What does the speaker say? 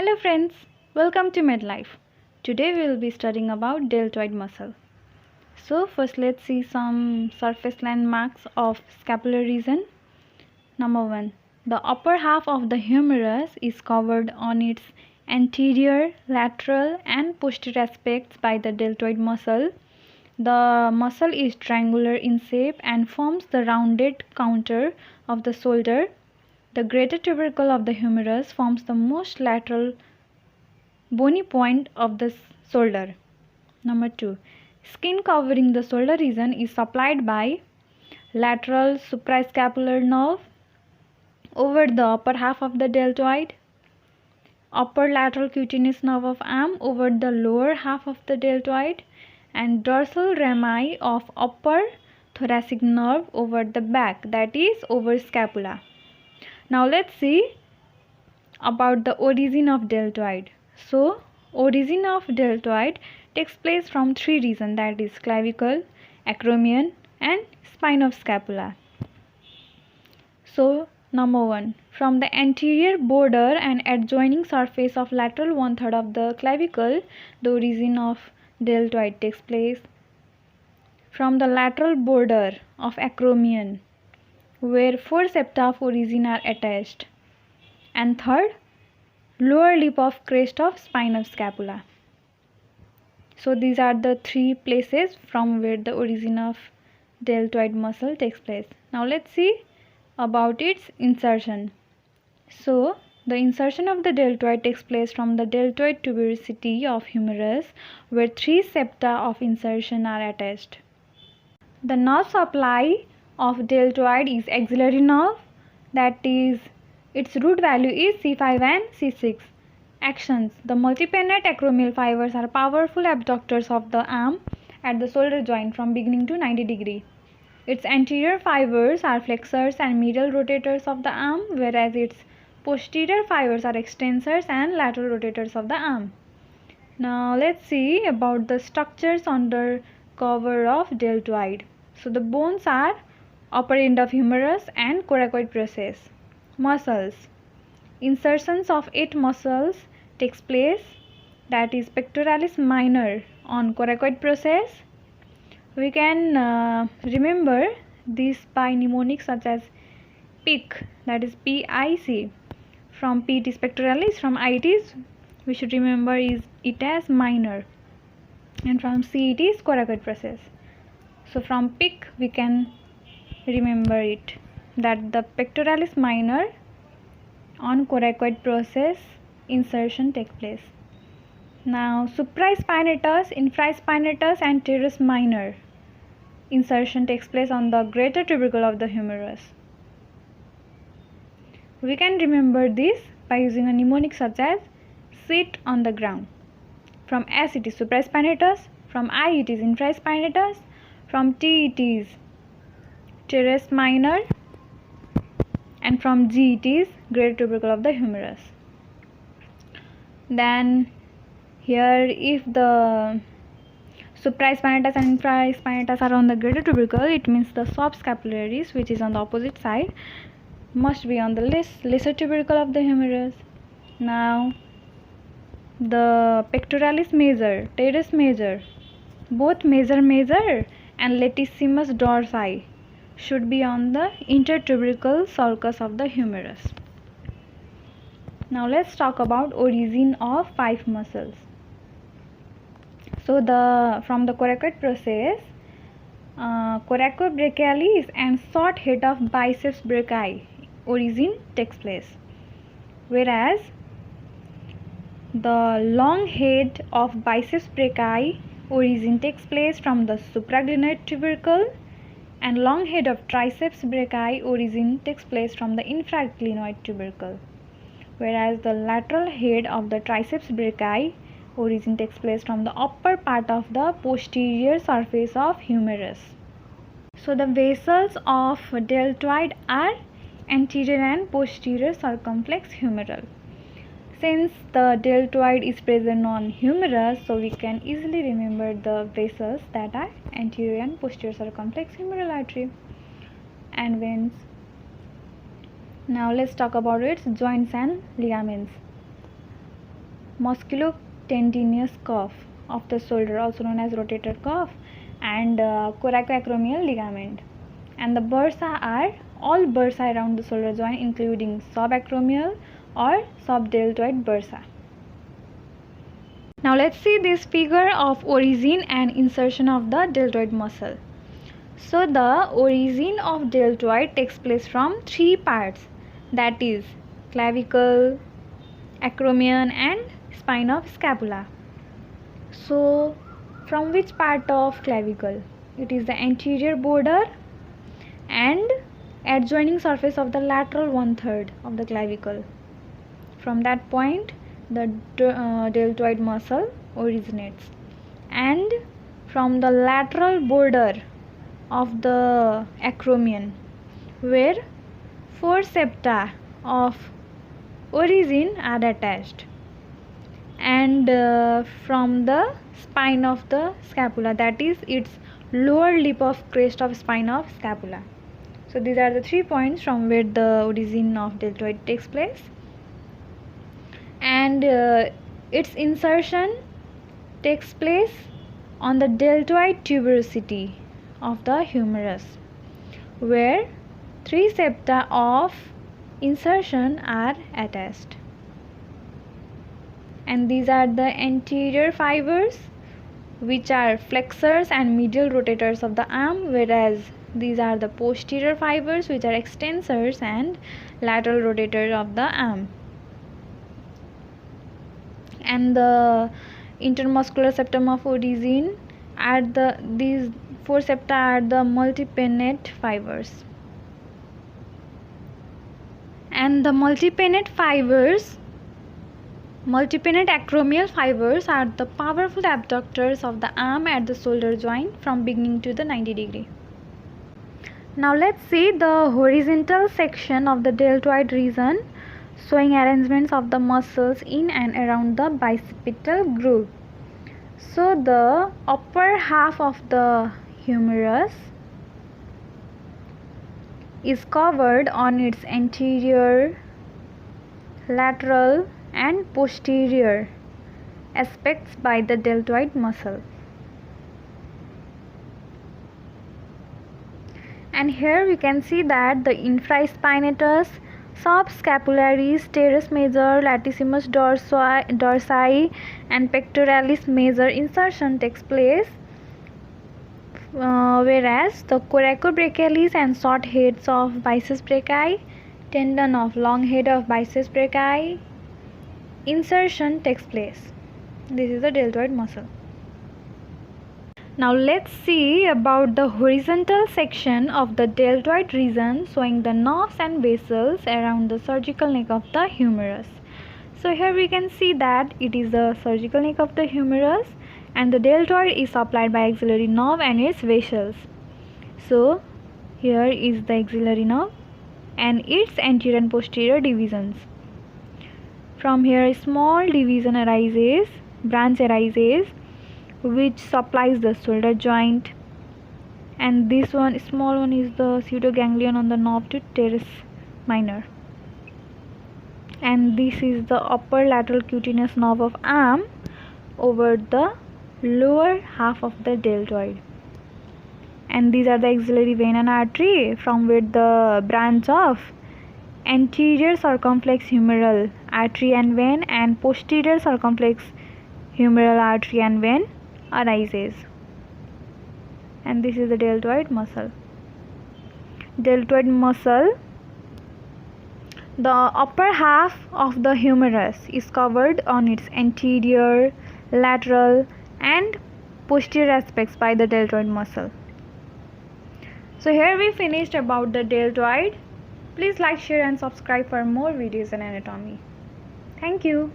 Hello friends, welcome to MedLife. Today we will be studying about deltoid muscle. So first let's see some surface landmarks of scapular region. Number 1. The upper half of the humerus is covered on its anterior, lateral and posterior aspects by the deltoid muscle. The muscle is triangular in shape and forms the rounded counter of the shoulder. The greater tubercle of the humerus forms the most lateral bony point of the shoulder. Number 2. Skin covering the shoulder region is supplied by lateral suprascapular nerve over the upper half of the deltoid, upper lateral cutaneous nerve of arm over the lower half of the deltoid, and dorsal rami of upper thoracic nerve over the back, that is over scapula. Now let's see about the origin of deltoid. So, origin of deltoid takes place from three regions, that is clavicle, acromion and spine of scapula. So, number 1. From the anterior border and adjoining surface of lateral 1/3 of the clavicle, the origin of deltoid takes place. From the lateral border of acromion, where 4 septa of origin are attached. And third, lower lip of crest of spine of scapula. So these are the three places from where the origin of deltoid muscle takes place. Now let's see about its insertion. So the insertion of the deltoid takes place from the deltoid tuberosity of humerus, where 3 septa of insertion are attached. The nerve supply of deltoid is axillary nerve, that is its root value is C5 and C6. Actions. The multipennate acromial fibers are powerful abductors of the arm at the shoulder joint from beginning to 90 degree. Its anterior fibers are flexors and middle rotators of the arm, whereas its posterior fibers are extensors and lateral rotators of the arm. Now let's see about the structures under cover of deltoid. So the bones are upper end of humerus and coracoid process. Muscles. Insertions of 8 muscles takes place, that is pectoralis minor on coracoid process. We can remember this by mnemonics such as PIC, that is PIC. From P it is pectoralis, from I it is, we should remember is it as minor, and from C it is coracoid process. So from PIC we can remember it, that the pectoralis minor on coracoid process insertion take place. Now supraspinatus, infraspinatus and teres minor insertion takes place on the greater tubercle of the humerus. We can remember this by using a mnemonic such as sit on the ground. From S it is supraspinatus, from I it is infraspinatus, from T it is teres minor, and from G it is greater tubercle of the humerus. Then here, if the supraspinatus and infraspinatus are on the greater tubercle, it means the subscapularis, which is on the opposite side, must be on the lesser tubercle of the humerus. Now the pectoralis major, teres major, both major and latissimus dorsi should be on the intertubercle sulcus of the humerus. Now let's talk about origin of 5 muscles. So from the coracoid process, coracobrachialis and short head of biceps brachii origin takes place, whereas the long head of biceps brachii origin takes place from the supraglenoid tubercle, and long head of triceps brachii origin takes place from the infraglenoid tubercle, whereas the lateral head of the triceps brachii origin takes place from the upper part of the posterior surface of humerus. So the vessels of deltoid are anterior and posterior circumflex humeral. Since the deltoid is present on humerus, so we can easily remember the vessels that are anterior and posterior circumflex humeral artery and veins. Now let's talk about its joints and ligaments. musculotendinous cuff of the shoulder, also known as rotator cuff, and coracoacromial ligament. And the bursa are all bursa around the shoulder joint, including subacromial or subdeltoid bursa. Now let's see this figure of origin and insertion of the deltoid muscle. So the origin of deltoid takes place from three parts, that is clavicle, acromion and spine of scapula. So from which part of clavicle? It is the anterior border and adjoining surface of the lateral 1/3 of the clavicle. From that point the deltoid muscle originates, and from the lateral border of the acromion, where four septa of origin are attached, and from the spine of the scapula, that is its lower lip of crest of spine of scapula. So these are the 3 points from where the origin of deltoid takes place, and its insertion takes place on the deltoid tuberosity of the humerus, where 3 septa of insertion are attached, and these are the anterior fibers, which are flexors and medial rotators of the arm, whereas these are the posterior fibers, which are extensors and lateral rotators of the arm. And the intermuscular septum of origin are these 4 septa are the multipennate fibers, and the multipennate acromial fibers are the powerful abductors of the arm at the shoulder joint from beginning to the 90 degree. Now let's see the horizontal section of the deltoid region, showing arrangements of the muscles in and around the bicipital groove. So the upper half of the humerus is covered on its anterior, lateral and posterior aspects by the deltoid muscle. And here we can see that the infraspinatus, subscapularis, teres major, latissimus dorsi and pectoralis major insertion takes place, whereas the coracobrachialis and short heads of biceps brachii, tendon of long head of biceps brachii insertion takes place. This is the deltoid muscle. Now let's see about the horizontal section of the deltoid region, showing the nerves and vessels around the surgical neck of the humerus. So here we can see that it is the surgical neck of the humerus, and the deltoid is supplied by axillary nerve and its vessels. So here is the axillary nerve and its anterior and posterior divisions. From here a small division branch arises, which supplies the shoulder joint, and this one, small one, is the pseudoganglion on the nerve to teres minor, and this is the upper lateral cutaneous nerve of arm over the lower half of the deltoid, and these are the axillary vein and artery, from where the branch of anterior circumflex humeral artery and vein and posterior circumflex humeral artery and vein arises. And this is the deltoid muscle. Deltoid muscle, the upper half of the humerus is covered on its anterior, lateral and posterior aspects by the deltoid muscle. So here we finished about the deltoid. Please like, share and subscribe for more videos on anatomy. Thank you.